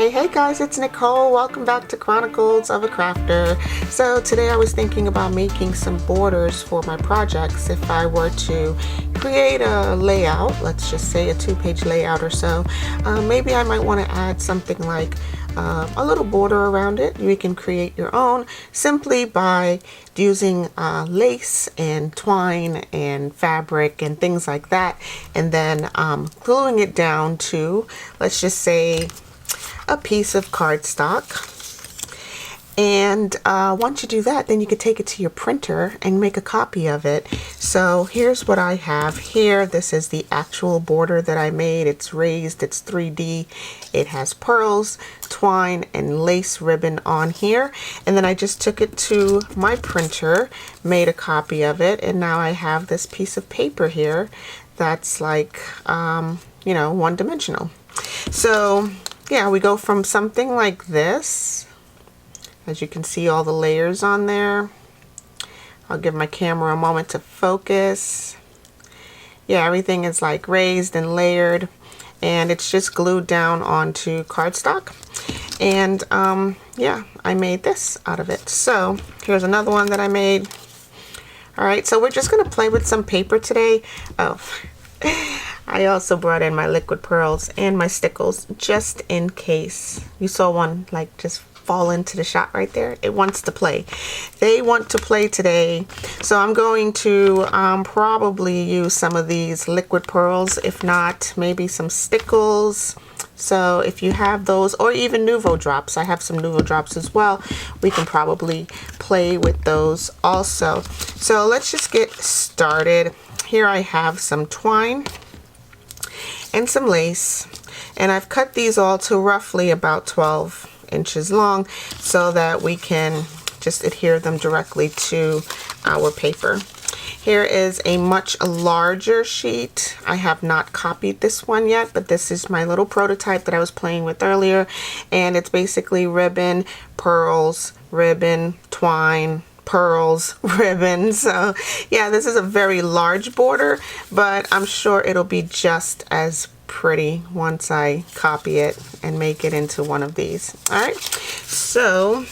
Hey guys, it's Nicole. Welcome back to Chronicles of a Crafter. So today I was thinking about making some borders for my projects. If I were to create a layout, let's just say a 2-page layout or so, maybe I might want to add something like a little border around it. You can create your own simply by using lace and twine and fabric and things like that, and then gluing it down to, let's just say, a piece of cardstock. And once you do that, then you can take it to your printer and make a copy of it. So here's what I have here. This is the actual border that I made. It's raised, it's 3D. It has pearls, twine, and lace ribbon on here. And then I just took it to my printer, made a copy of it, and now I have this piece of paper here that's like, you know, one-dimensional. So yeah, we go from something like this. As you can see, all the layers on there. I'll give my camera a moment to focus. Yeah, everything is like raised and layered, and it's just glued down onto cardstock. And yeah, I made this out of it. So here's another one that I made. All right, so we're just gonna play with some paper today. Oh, I also brought in my liquid pearls and my stickles just in case. You saw one like just fall into the shot right there. It wants to play. They want to play today. So I'm going to probably use some of these liquid pearls. If not, maybe some stickles. So if you have those, or even Nuvo drops, I have some Nuvo drops as well. We can probably play with those also. So let's just get started. Here I have some twine and some lace, and I've cut these all to roughly about 12 inches long so that we can just adhere them directly to our paper. Here is a much larger sheet. I have not copied this one yet, but this is my little prototype that I was playing with earlier, and it's basically ribbon, pearls, ribbon, twine, pearls, ribbon. So yeah, this is a very large border, but I'm sure it'll be just as pretty once I copy it and make it into one of these. All right, so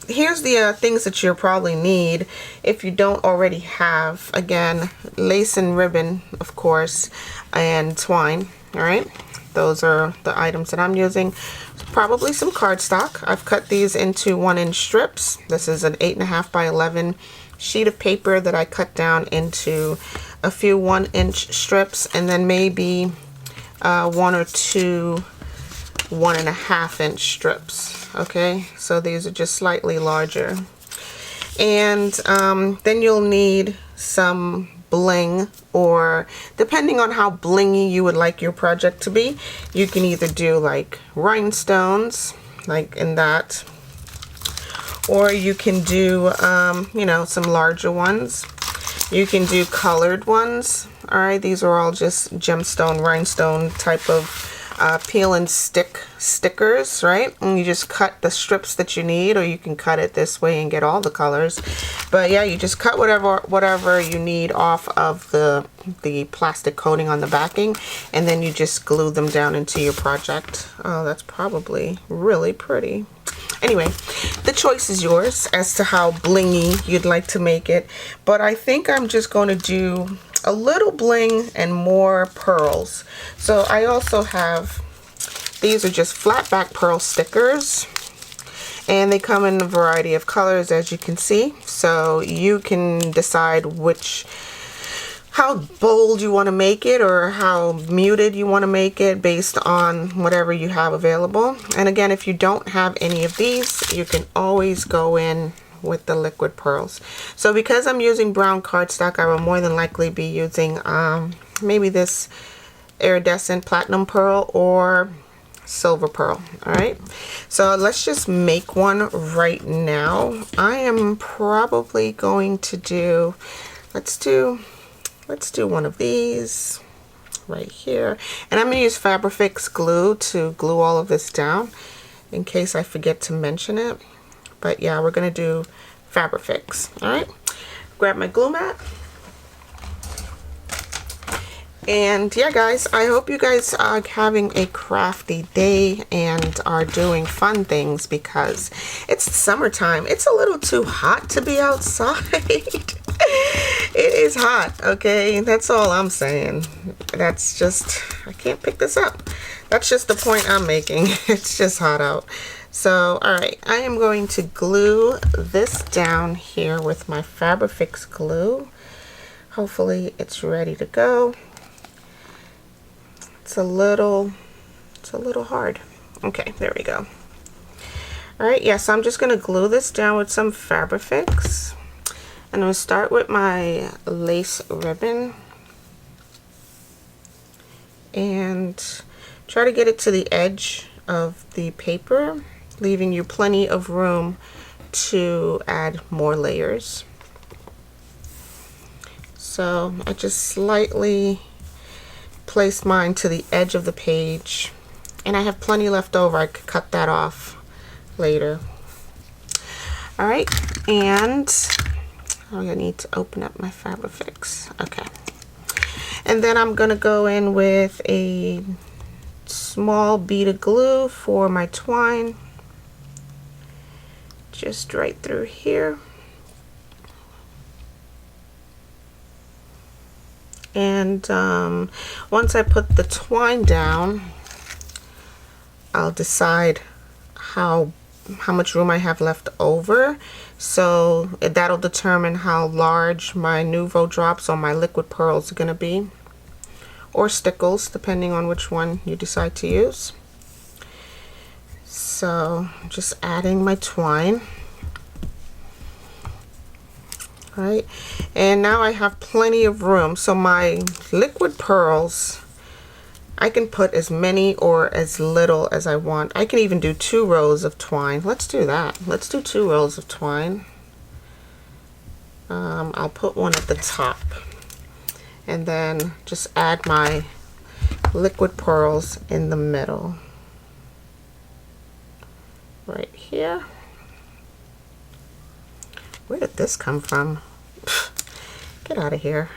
here's the things that you'll probably need if you don't already have. Again, lace and ribbon, of course, and twine. All right, those are the items that I'm using. Probably some cardstock. I've cut these into 1-inch strips. This is an 8.5 by 11 sheet of paper that I cut down into a few 1-inch strips, and then maybe 1 or 2 1.5-inch strips. Okay, so these are just slightly larger. And then you'll need some bling, or depending on how blingy you would like your project to be, you can either do like rhinestones, like in that, or you can do you know, some larger ones. You can do colored ones. All right, these are all just gemstone, rhinestone type of peel and stick stickers, right? And you just cut the strips that you need, or you can cut it this way and get all the colors. But yeah, you just cut whatever you need off of the plastic coating on the backing, and then you just glue them down into your project. Oh, that's probably really pretty. Anyway, the choice is yours as to how blingy you'd like to make it, but I think I'm just going to do a little bling and more pearls. So I also have, these are just flat back pearl stickers, and they come in a variety of colors, as you can see. So you can decide how bold you want to make it, or how muted you want to make it, based on whatever you have available. And again, if you don't have any of these, you can always go in with the liquid pearls. So because I'm using brown cardstock, I will more than likely be using maybe this iridescent platinum pearl or silver pearl. All right, so let's just make one right now. I am probably going to do, let's do one of these right here, and I'm going to use Fabrifix glue to glue all of this down in case I forget to mention it. But yeah, we're going to do Fabrifix. All right, grab my glue mat, And yeah, guys, I hope you guys are having a crafty day and are doing fun things, because it's summertime. It's a little too hot to be outside. It is hot, okay? That's all I'm saying. That's just, I can't pick this up. That's just the point I'm making. It's just hot out. So, all right, I am going to glue this down here with my Fabrifix glue. Hopefully it's ready to go. It's a little hard. Okay, there we go. All right, yes, I'm just gonna glue this down with some Fabrifix. And I'm gonna start with my lace ribbon and try to get it to the edge of the paper, leaving you plenty of room to add more layers. So I just slightly placed mine to the edge of the page, and I have plenty left over. I could cut that off later. All right, and I need to open up my Fabrifix. Okay, and then I'm gonna go in with a small bead of glue for my twine, just right through here. And once I put the twine down, I'll decide how much room I have left over. So that'll determine how large my Nouveau drops or my liquid pearls are going to be, or stickles, depending on which one you decide to use. So I'm just adding my twine. Right, and now I have plenty of room. So my liquid pearls, I can put as many or as little as I want. I can even do 2 rows of twine. Let's do that. Let's do 2 rows of twine. I'll put one at the top, and then just add my liquid pearls in the middle, right here. Where did this come from? Get out of here.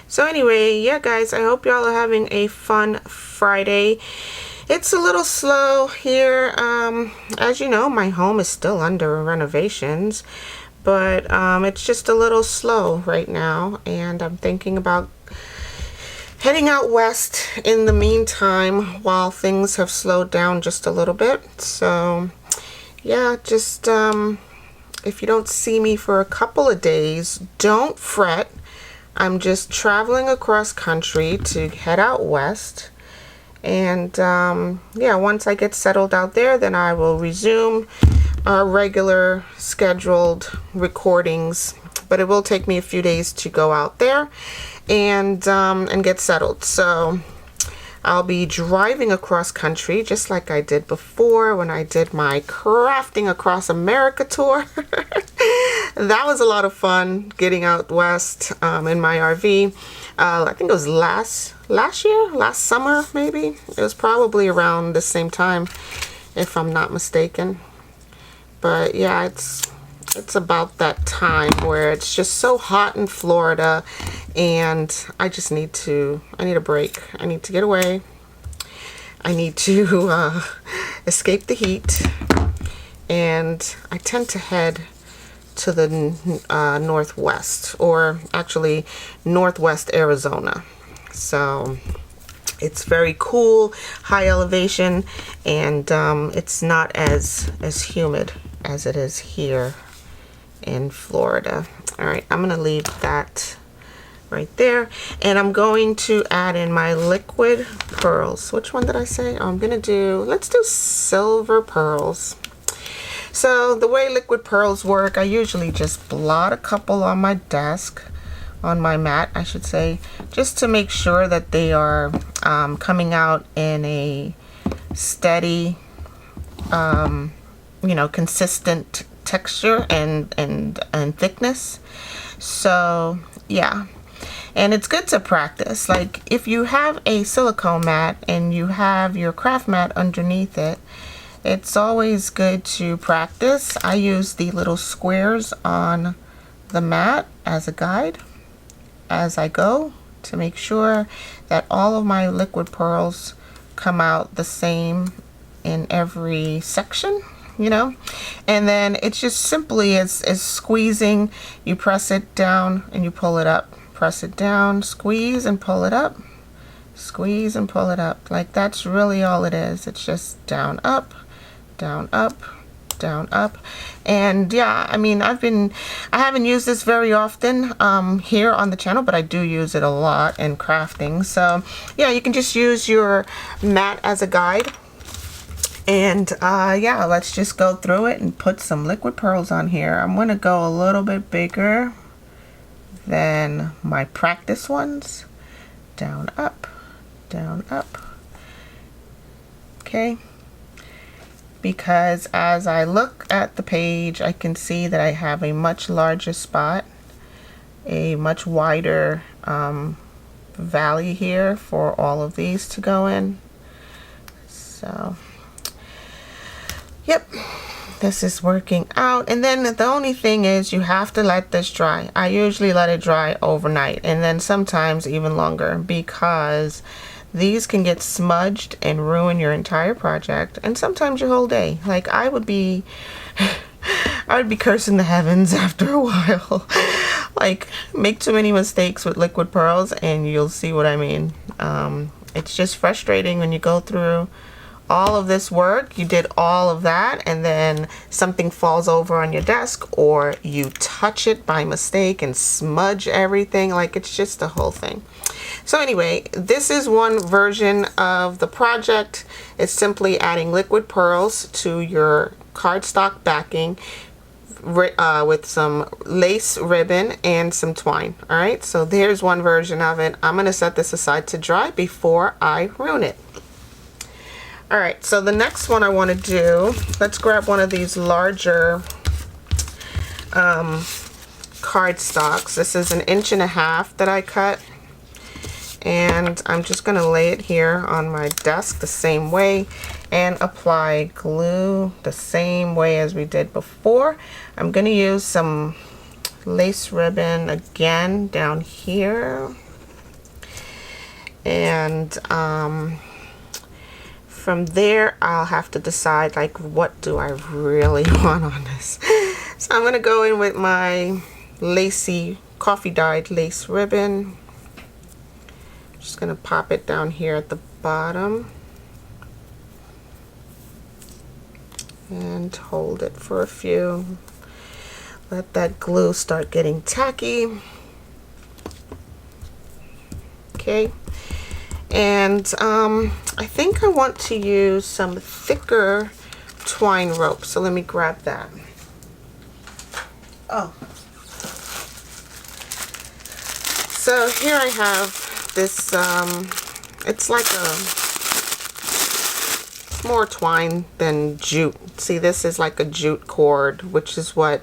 So anyway, yeah guys, I hope y'all are having a fun Friday. It's a little slow here. As you know, my home is still under renovations, but it's just a little slow right now, and I'm thinking about heading out west in the meantime while things have slowed down just a little bit. So yeah, just if you don't see me for a couple of days, don't fret. I'm just traveling across country to head out west, and yeah, once I get settled out there, then I will resume our regular scheduled recordings. But it will take me a few days to go out there and get settled. So I'll be driving across country just like I did before when I did my Crafting Across America tour. That was a lot of fun, getting out west in my RV. I think it was last summer maybe. It was probably around the same time, if I'm not mistaken. But yeah, it's about that time where it's just so hot in Florida, and I need a break. I need to get away. I need to escape the heat, and I tend to head to the northwest, or actually northwest Arizona. So it's very cool, high elevation, and it's not as humid as it is here in Florida. All right, I'm gonna leave that right there, and I'm going to add in my liquid pearls. Which one did I say? Oh, let's do silver pearls. So the way liquid pearls work, I usually just blot a couple on my desk, on my mat I should say, just to make sure that they are coming out in a steady, consistent texture and thickness. So yeah, and it's good to practice. Like if you have a silicone mat and you have your craft mat underneath it, it's always good to practice. I use the little squares on the mat as a guide, as I go to make sure that all of my liquid pearls come out the same in every section, you know. And then it's just simply as squeezing. You press it down and you pull it up, press it down, squeeze and pull it up, squeeze and pull it up. Like, that's really all it is. It's just down, up, down, up, down, up. And yeah, I mean, I haven't used this very often here on the channel, but I do use it a lot in crafting. So yeah, you can just use your mat as a guide. And yeah, let's just go through it and put some liquid pearls on here. I'm gonna go a little bit bigger than my practice ones. Down, up, down, up. Okay. Because as I look at the page, I can see that I have a much larger spot, a much wider valley here for all of these to go in. So, yep, this is working out. And then the only thing is you have to let this dry. I usually let it dry overnight, and then sometimes even longer, because these can get smudged and ruin your entire project, and sometimes your whole day. Like, I would be cursing the heavens after a while. Like, make too many mistakes with liquid pearls and you'll see what I mean. It's just frustrating when you go through all of this work, you did all of that, and then something falls over on your desk, or you touch it by mistake and smudge everything. Like, it's just a whole thing. So anyway, this is one version of the project. It's simply adding liquid pearls to your cardstock backing with some lace ribbon and some twine. All right, so there's one version of it. I'm going to set this aside to dry before I ruin it. All right, so the next one I want to do, let's grab one of these larger cardstocks. This is 1.5 inches that I cut, and I'm just going to lay it here on my desk the same way and apply glue the same way as we did before. I'm going to use some lace ribbon again down here, and from there I'll have to decide, like, what do I really want on this. So I'm going to go in with my Lacy coffee dyed lace ribbon. Just going to pop it down here at the bottom and hold it for a few. Let that glue start getting tacky. Okay. And I think I want to use some thicker twine rope. So let me grab that. Oh. So here I have this, it's like it's more twine than jute. See, this is like a jute cord, which is what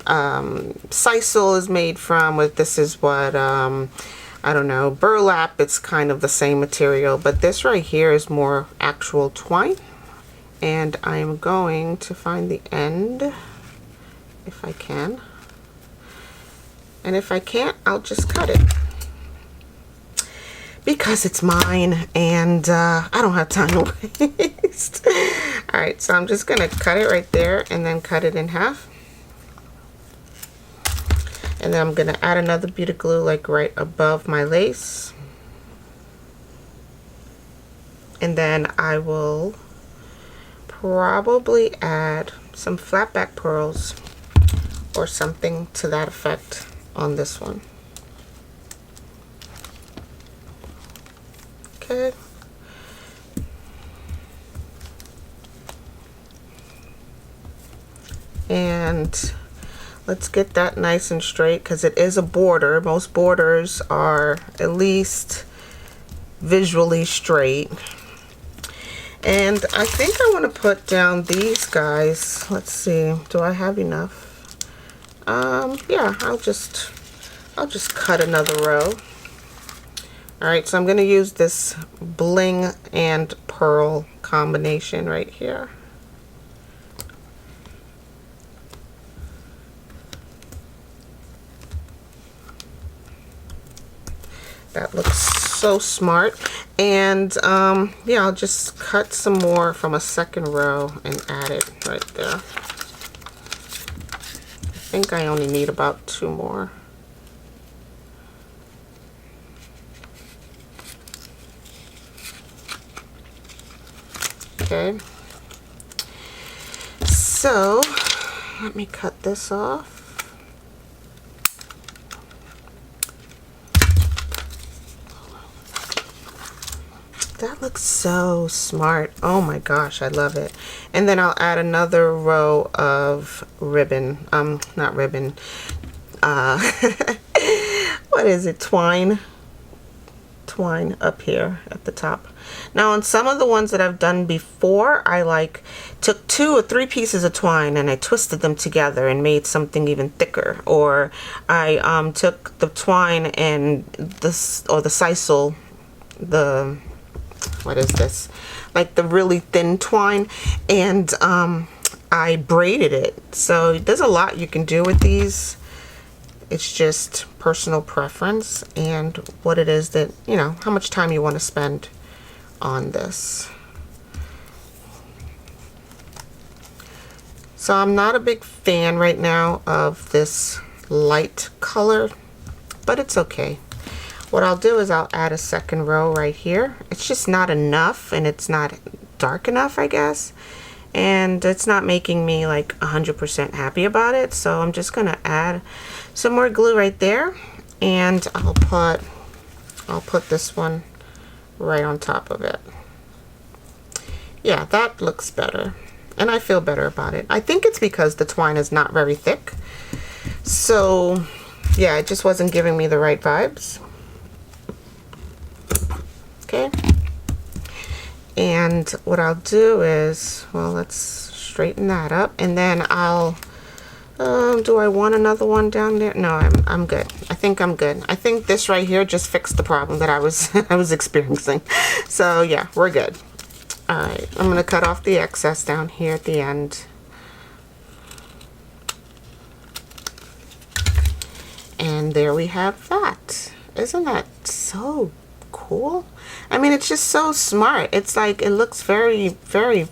sisal is made from. This is what, I don't know, burlap. It's kind of the same material, but this right here is more actual twine. And I'm going to find the end, if I can. And if I can't, I'll just cut it, because it's mine and I don't have time to waste. All right, so I'm just gonna cut it right there and then cut it in half. And then I'm gonna add another bead of glue, like right above my lace. And then I will probably add some flat back pearls or something to that effect on this one. Okay. And let's get that nice and straight, because it is a border. Most borders are at least visually straight. And I think I want to put down these guys. Let's see, do I have enough? Yeah, I'll just cut another row. All right, so I'm going to use this bling and pearl combination right here. That looks so smart. And yeah, I'll just cut some more from a second row and add it right there. I think I only need about 2 more. Okay. So let me cut this off. That looks so smart. Oh my gosh, I love it. And then I'll add another row of ribbon. Not ribbon. What is it? Twine. Twine up here at the top. Now on some of the ones that I've done before, I took 2 or 3 pieces of twine and I twisted them together and made something even thicker. Or I took the twine and the sisal, what is this, like the really thin twine, and I braided it. So there's a lot you can do with these. It's just personal preference and what it is that, you know, how much time you want to spend on this. So I'm not a big fan right now of this light color, but it's okay. What I'll do is I'll add a second row right here. It's just not enough, and it's not dark enough, I guess. And it's not making me like 100% happy about it. So I'm just gonna add some more glue right there, and I'll put this one right on top of it. Yeah, that looks better, and I feel better about it. I think it's because the twine is not very thick. So yeah, it just wasn't giving me the right vibes. Okay, and what I'll do is, well, let's straighten that up, and then I'll do I want another one down there? No, I'm good. I think I'm good. I think this right here just fixed the problem that I was experiencing. So yeah, we're good. All right, I'm gonna cut off the excess down here at the end. And there we have that. Isn't that so cool? I mean, it's just so smart. It's like, it looks very, very,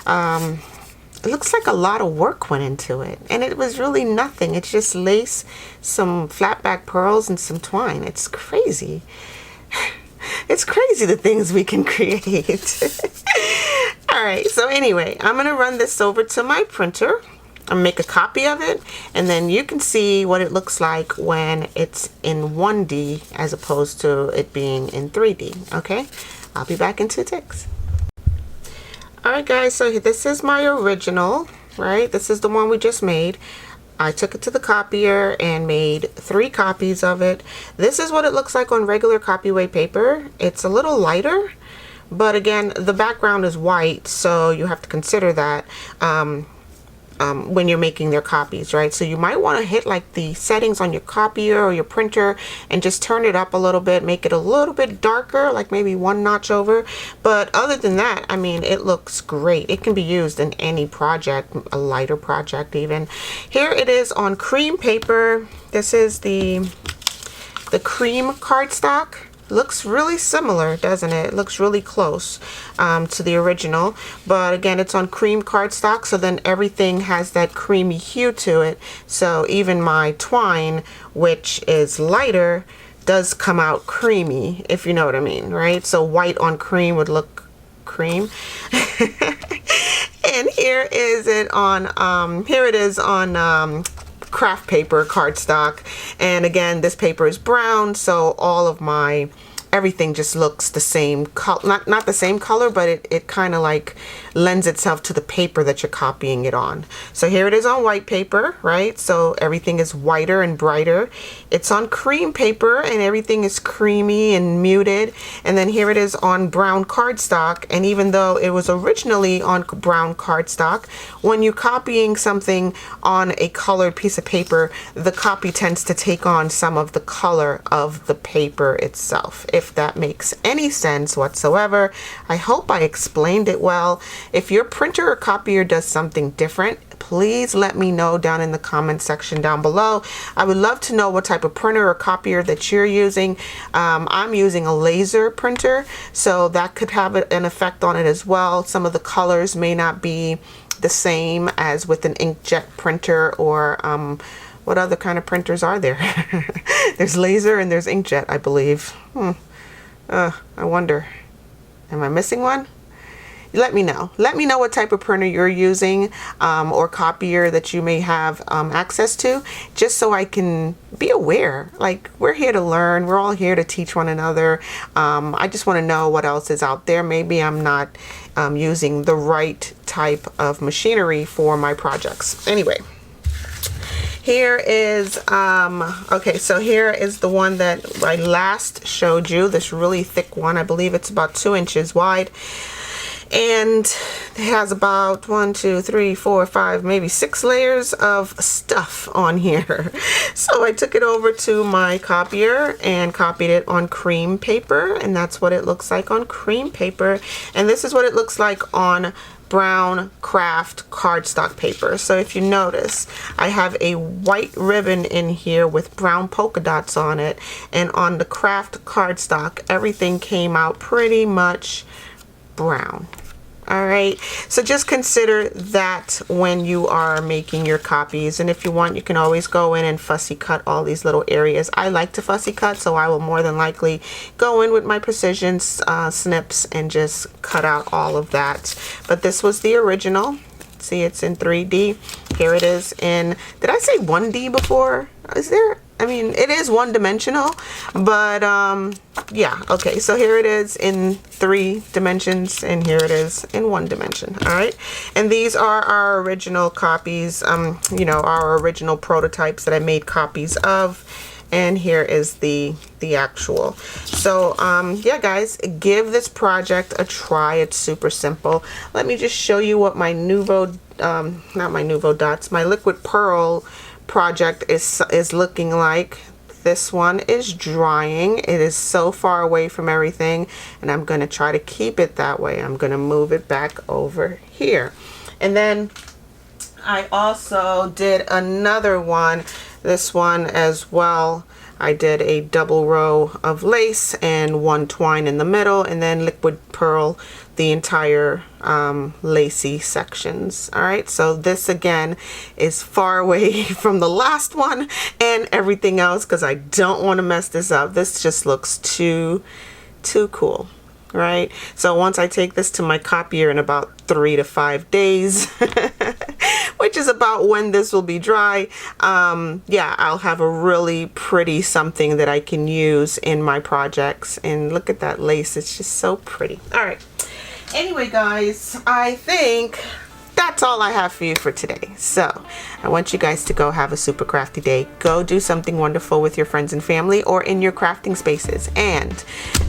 it looks like a lot of work went into it, and it was really nothing. It's just lace, some flat back pearls, and some twine. It's crazy. It's crazy the things we can create. All right, so anyway, I'm gonna run this over to my printer. I'll make a copy of it, and then you can see what it looks like when it's in 1D as opposed to it being in 3D. Okay, I'll be back in 2 ticks. Alright guys, so this is my original, right? This is the one we just made. I took it to the copier and made 3 copies of it. This is what it looks like on regular copy-weight paper. It's a little lighter, but again, the background is white, so you have to consider that when you're making their copies, right? So you might want to hit like the settings on your copier or your printer and just turn it up a little bit, make it a little bit darker, like maybe 1 notch over. But other than that, I mean, it looks great. It can be used in any project, a lighter project even. Here it is on cream paper. This is the cream cardstock. Looks really similar, doesn't it? It looks really close to the original, but again, it's on cream cardstock, so then everything has that creamy hue to it. So even my twine, which is lighter, does come out creamy, if you know what I mean, right? So white on cream would look cream. And here is it on craft paper cardstock, and again, this paper is brown, so all of my everything just looks the same color, not the same color, but it kind of like lends itself to the paper that you're copying it on. So here it is on white paper, right? So everything is whiter and brighter. It's on cream paper and everything is creamy and muted. And then here it is on brown cardstock, and even though it was originally on brown cardstock, when you're copying something on a colored piece of paper, the copy tends to take on some of the color of the paper itself, if that makes any sense whatsoever. I hope I explained it well. If your printer or copier does something different, please let me know down in the comment section down below. I would love to know what type of printer or copier that you're using. I'm using a laser printer, so that could have an effect on it as well. Some of the colors may not be the same as with an inkjet printer, or what other kind of printers are there? There's laser and there's inkjet, I believe. I wonder, am I missing one? Let me know. Let me know what type of printer you're using, or copier that you may have access to, just so I can be aware. Like, we're here to learn. We're all here to teach one another. I just want to know what else is out there. Maybe I'm not using the right type of machinery for my projects. Anyway, here is, okay, so here is the one that I last showed you, this really thick one. I believe it's about 2 inches wide. And it has about 1, 2, 3, 4, 5, maybe 6 layers of stuff on here. So I took it over to my copier and copied it on cream paper, and that's what it looks like on cream paper. And this is what it looks like on brown craft cardstock paper. So if you notice, I have a white ribbon in here with brown polka dots on it, and on the craft cardstock, everything came out pretty much brown. All right, so just consider that when you are making your copies. And if you want, you can always go in and fussy cut all these little areas. I like to fussy cut, so I will more than likely go in with my precision snips and just cut out all of that. But this was the original. See, it's in 3D. Here it is in, did I say 1D before? Is there, I mean, it is one-dimensional, but yeah, okay, so here it is in 3 dimensions, and here it is in 1 dimension. All right, and these are our original copies, you know, our original prototypes that I made copies of. And here is the actual. So yeah, guys, give this project a try. It's super simple. Let me just show you what my Nuvo, not my Nuvo dots, my liquid pearl project is looking like. This one is drying. It is so far away from everything, and I'm going to try to keep it that way. I'm going to move it back over here. And then I also did another one, this one as well. I did a double row of lace and 1 twine in the middle, and then liquid pearl the entire lacy sections. All right, so this again is far away from the last one and everything else, because I don't want to mess this up. This just looks too cool, right? So once I take this to my copier in about 3 to 5 days, which is about when this will be dry, yeah, I'll have a really pretty something that I can use in my projects. And look at that lace, it's just so pretty. All right, anyway, guys, I think that's all I have for you for today. So I want you guys to go have a super crafty day. Go do something wonderful with your friends and family, or in your crafting spaces. And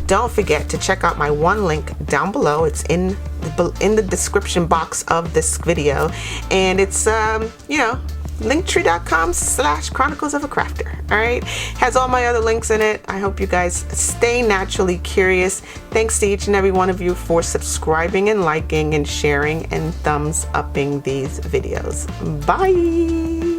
don't forget to check out my one link down below. It's in the description box of this video, and it's you know, linktree.com/Chronicles of a Crafter. All right, has all my other links in it. I hope you guys stay naturally curious. Thanks to each and every one of you for subscribing and liking and sharing and thumbs upping these videos. Bye.